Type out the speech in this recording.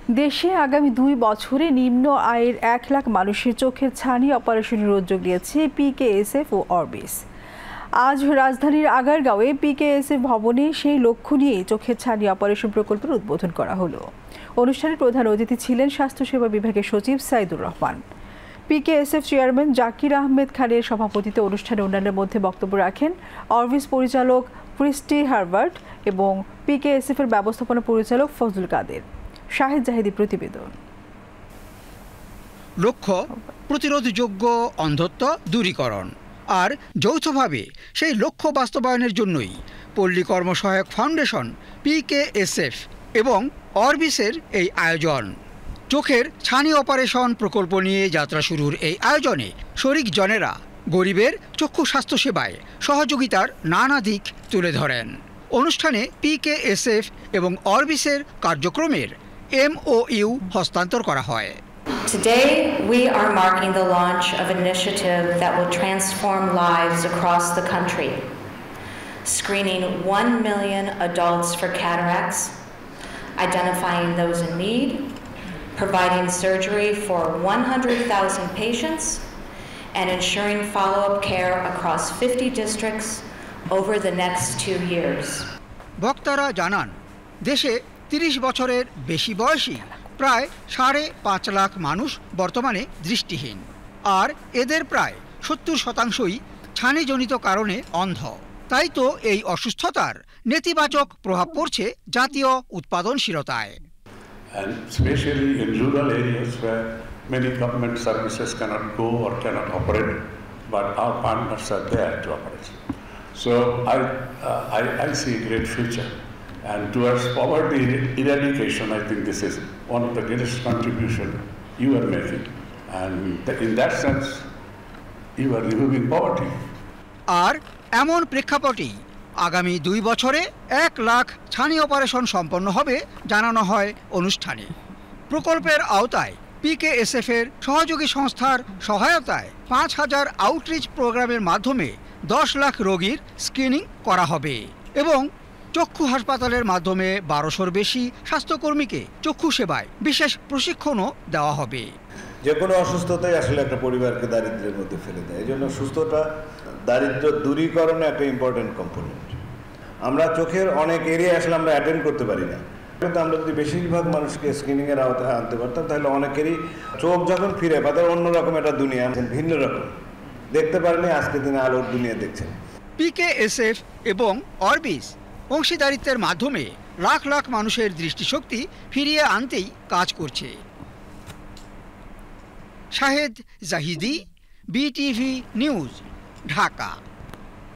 দেশে আগামী 2 বছরে নিম্ন আয়ের 1 লাখ মানুষের চোখের ছানি অপারেশনের উদ্যোগ নিয়েছে পিকেএসএফ ও অরবিস। আজ রাজধানীর আগারগাঁওয়ে পিকেএসএফ ভবনে সেই লক্ষ্য নিয়ে চোখের ছানি অপারেশন প্রকল্পের উদ্বোধন করা হলো। অনুষ্ঠানে প্রধান অতিথি ছিলেন স্বাস্থ্যসেবা বিভাগের সচিব সাইদুর রহমান। পিকেএসএফ চেয়ারম্যান জাকির আহমেদ খানের সভাপতিত্বে অনুষ্ঠানে অন্যান্যের মধ্যে বক্তব্য রাখেন অরবিস পরিচালক ক্রিস্টি হারবার্ট এবং পিকেএসএফ এর ব্যবস্থাপনা পরিচালক ফজলুল কাদের। শাহিদ জাহিদি প্রতিবেদন। লক্ষ্য প্রতিরোধযোগ্য অন্ধত্ব দূরীকরণ, আর যৌথভাবে সেই লক্ষ্য বাস্তবায়নের জন্যই পল্লী কর্মসহায়ক ফাউন্ডেশন, পিকেএসএফ এবং অরবিসের এই আয়োজন। চোখের ছানি অপারেশন প্রকল্প নিয়ে যাত্রা শুরুর এই আয়োজনে শরিক জনেরা গরিবের চক্ষু স্বাস্থ্যসেবায় সহযোগিতার নানা দিক তুলে ধরেন। অনুষ্ঠানে পিকেএসএফ এবং অরবিসের কার্যক্রমের MOU হস্তান্তর করা হয়। Today, we are marking the launch of an initiative that will transform lives across the country, screening 1 million adults for cataracts, identifying those in need, providing surgery for 100,000 patients, and ensuring follow-up care across 50 districts over the next 2 years. বক্তারা জানান, দেশে 30 বছরের বেশি বয়সী প্রায় 5.5 লাখ মানুষ বর্তমানে দৃষ্টিহীন, আর এদের প্রায় 70% ছানিজনিত কারণে অন্ধ। তাই তো এই অসুস্থতার নেতিবাচক প্রভাব পড়ছে জাতীয় উৎপাদনশীলতায়। And especially in rural areas where many government services cannot go or cannot operate, but our partners are there to operate. So I see a great future. And towards poverty eradication, I think this is one of the greatest contribution you are making. And in that sense, you are removing poverty. আর এমন প্রেক্ষাপটেই আগামী 2 বছরে 1 লাখ ছানি operation সম্পন্ন হবে জানানো হয় অনুষ্ঠানে। প্রকল্পের আওতায় পিকেএসএফ এর সহযোগী সংস্থার সহায়তায় 5000 আউটরিচ প্রোগ্রামের মাধ্যমে 10 লাখ রোগীর স্ক্রিনিং করা হবে এবং চক্ষু হাসপাতালের মাধ্যমে 1200-র বেশি স্বাস্থ্যকর্মীকে চক্ষু সেবায় বিশেষ প্রশিক্ষণও দেওয়া হবে। যে কোনো অসুস্থতাই আসলে একটা পরিবারকে দারিদ্র্যের মধ্যে ফেলে দেয়। এই জন্য সুস্থতা দারিদ্র্য দূরীকরণে একটা ইম্পর্টেন্ট কম্পোনেন্ট। আমরা চোখের অনেক এরিয়া আসলে আমরা অ্যাটেন্ড করতে পারি না, কিন্তু আমরা যদি বেশিরভাগ মানুষকে স্ক্রিনিংয়ের আওতায় আনতে পারতাম তাহলে অনেকেরই চোখ যখন ফিরে তাদের অন্যরকম একটা দুনিয়া, ভিন্ন রকম দেখতে পারেনি, আজকের দিনে আলোর দুনিয়া দেখছেন। পিকেএসএফ এবং অরবিস অংশীদারিত্বের মাধ্যমে লাখ লাখ মানুষের দৃষ্টিশক্তি ফিরিয়ে আনতেই কাজ করছে। Shahed Zahidi, BTV news, Dhaka.